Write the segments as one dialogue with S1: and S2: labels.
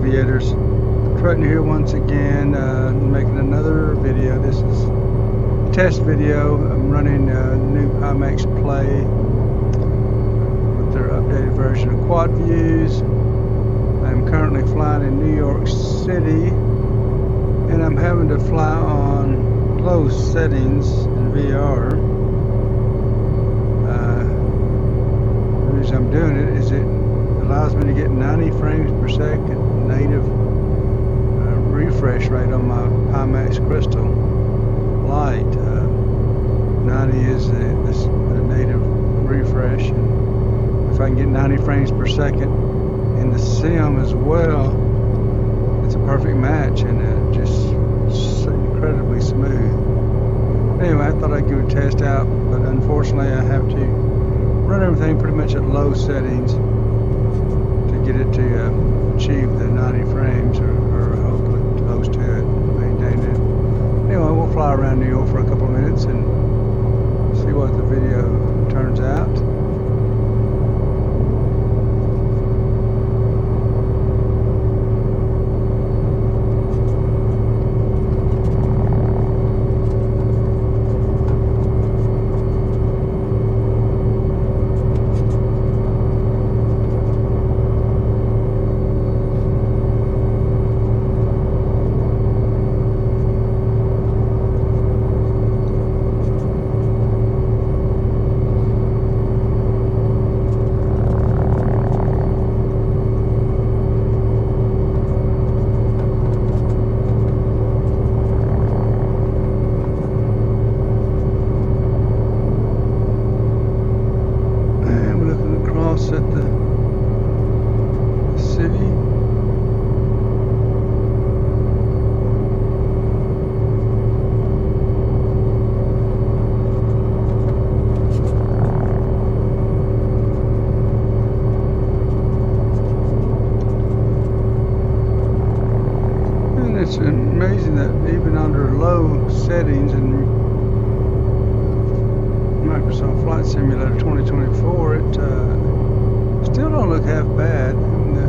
S1: aviators. Trutting here once again, making another video. This is a test video. I'm running the new Pimax Play with their updated version of quad views. I'm currently flying in New York City, and I'm having to fly on low settings in VR. The reason I'm doing it is it allows me to get 90 frames per second native refresh rate on my Pimax Crystal Light. 90 is the native refresh, and if I can get 90 frames per second in the sim as well, it's a perfect match, and just incredibly smooth. Anyway, I thought I'd give a test out, but unfortunately I have to run everything pretty much at low settings to get it to achieve the 90 frames, or hopefully close to it, maintain it. Anyway, we'll fly around New York for a couple of minutes and see what the video turns out. At the city. And it's amazing that even under low settings in Microsoft Flight Simulator 2024, it still don't look half bad. And the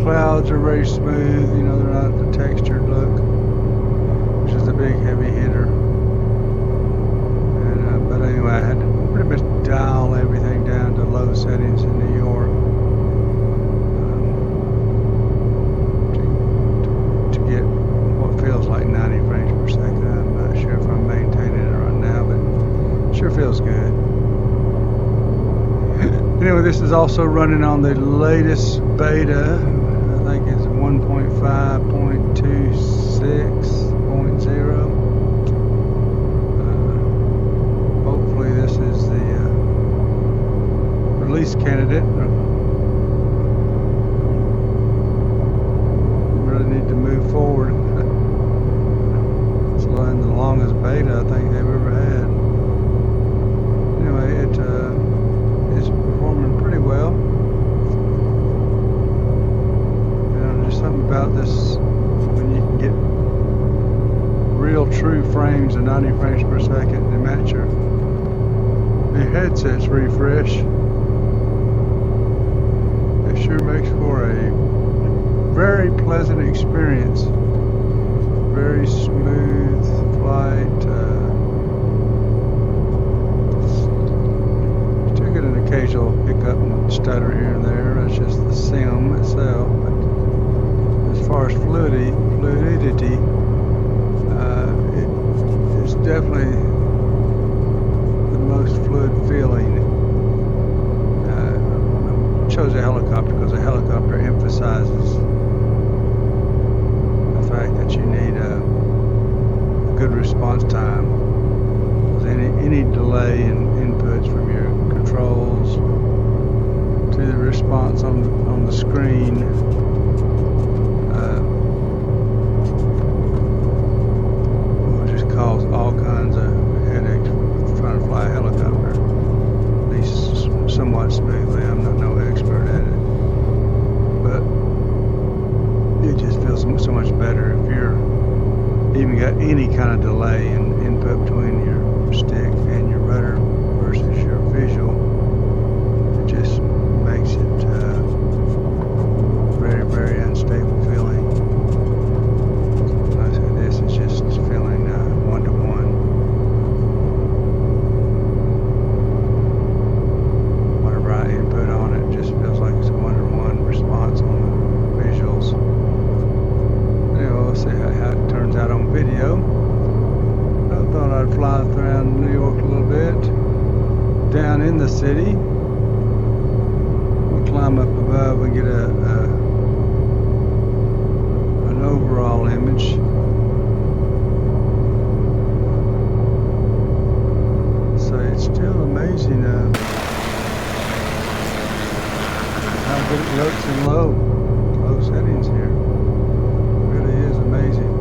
S1: clouds are very smooth, you know, they're not the textured look, which is the big heavy hitter. And but anyway, I had to pretty much dial everything down to low settings in New York to get what feels like 90 frames per second. I'm not sure if I'm maintaining it right now, but it sure feels good. Anyway, this is also running on the latest beta. I think it's 1.5.26.0. Hopefully this is the release candidate. Really need to move forward. It's the longest beta I think they've ever had. Anyway, it is performing pretty well. You know, there's something about this when you can get real true frames and 90 frames per second to match your headset's refresh. It sure makes for a very pleasant experience. Very smooth flight. Occasional hiccup and stutter here and there. That's just the sim itself. But as far as fluidity, it's definitely the most fluid feeling. I chose a helicopter because a helicopter emphasizes the fact that you need a good response time. Any delay in inputs from your controls to the response on the screen will just cause all kinds of headaches trying to fly a helicopter, at least somewhat smoothly. I'm not no expert at it, but it just feels so much better if you're even got any kind of delay in input between your stick and your rudder versus your visual. It just makes it very city. We'll climb up above and get an overall image. So it's still amazing how good it looks in low settings here. It really is amazing.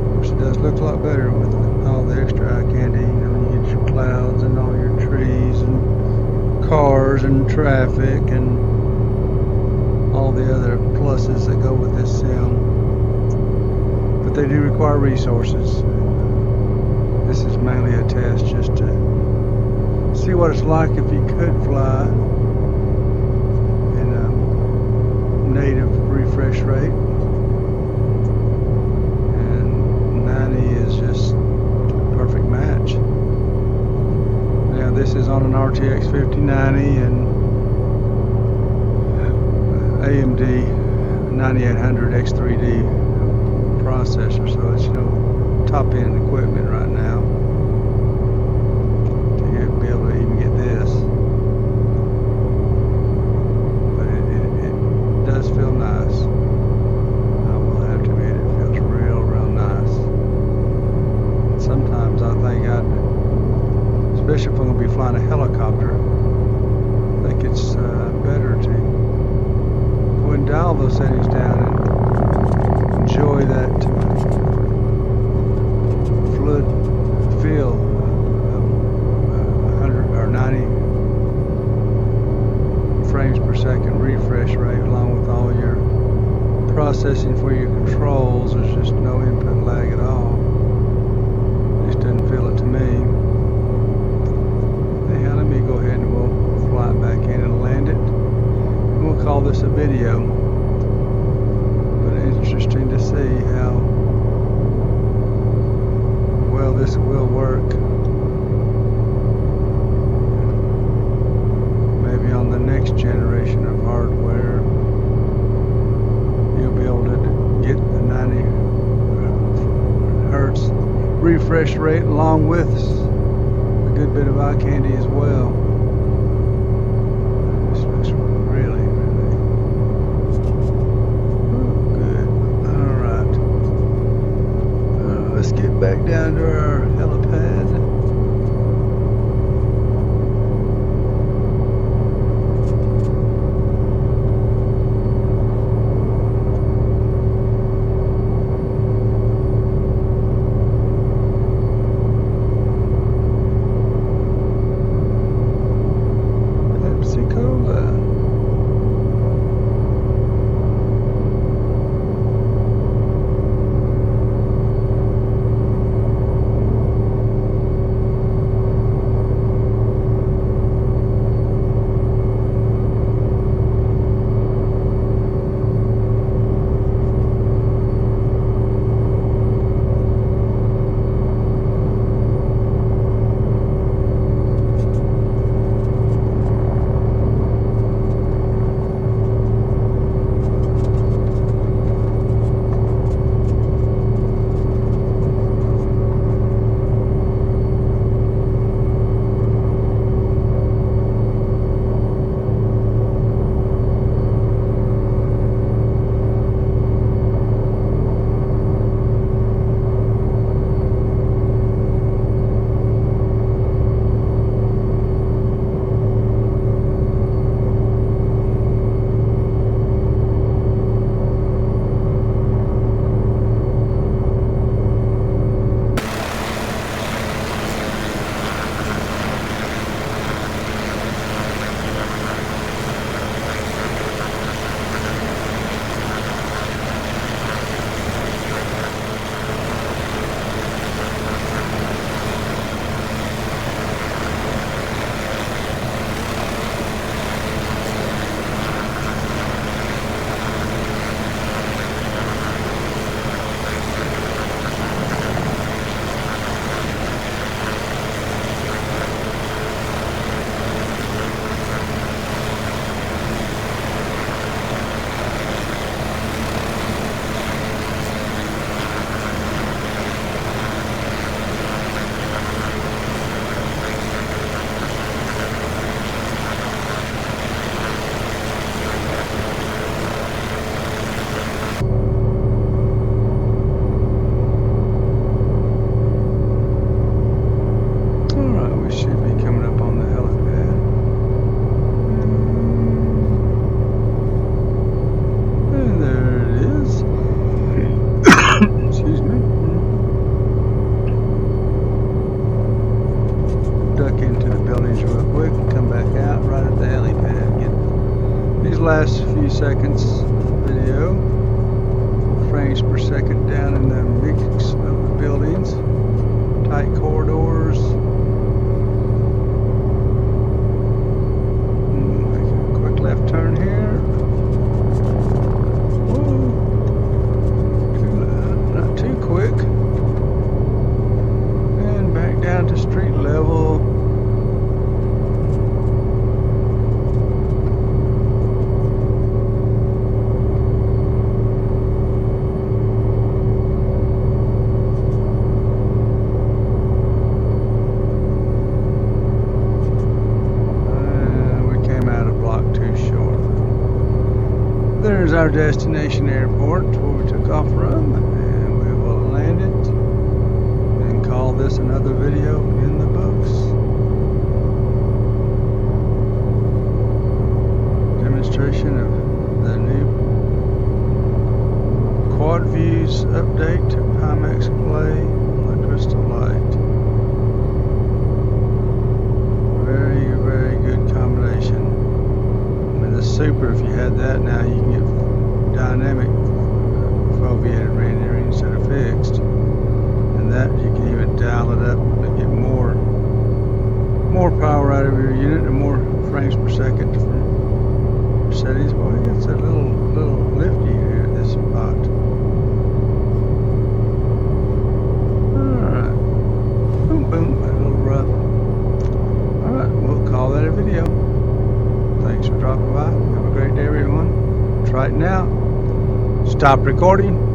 S1: Of course, it does look a lot better with all the extra eye candy. You know, you get your clouds and all your trees and cars and traffic and all the other pluses that go with this sim. But they do require resources. This is mainly a test just to see what it's like if you could fly in a native refresh rate. And 90 is just a perfect match. Now this is on an RTX 5090 and AMD 9800 X3D processor, so it's, you know, top end equipment right now to be able to even get this. But it does feel nice. I will have to admit, it feels real nice. And sometimes I think especially if I'm going to be flying a helicopter, I think it's better to go and dial those settings down and enjoy that fluid feel of 100 or 90 frames per second refresh rate, along with all your processing for your controls. There's just no input lag at all. It just doesn't feel it to me. Anyhow, let me go ahead and we'll fly it back in and land it. And we'll call this a video. But it's interesting to see how well this will work. Maybe on the next generation of hardware, you'll be able to get the 90 hertz refresh rate along with a good bit of eye candy as well. This looks really good. Alright. Let's get back down to our helipad. last few seconds video. Frames per second down in the mix of the buildings. Tight corridors. Make a quick left turn here. Whoa. Not too quick. And back down to street level. There's our destination airport where we took off from, and we will land it and call this another video in the books. Demonstration of the new quad views update to Pimax Play on the Crystal Light. Very, very good combination. The Super, if you had that now, you can get dynamic foveated rendering instead of fixed, and that you can even dial it up and get more power out of your unit and more frames per second from settings. Boy, it's a little lifty here at this spot. Alright, boom boom, a little rough. Alright, we'll call that a video. Thanks for dropping by. Have a great day, everyone. Try it now. Stop recording.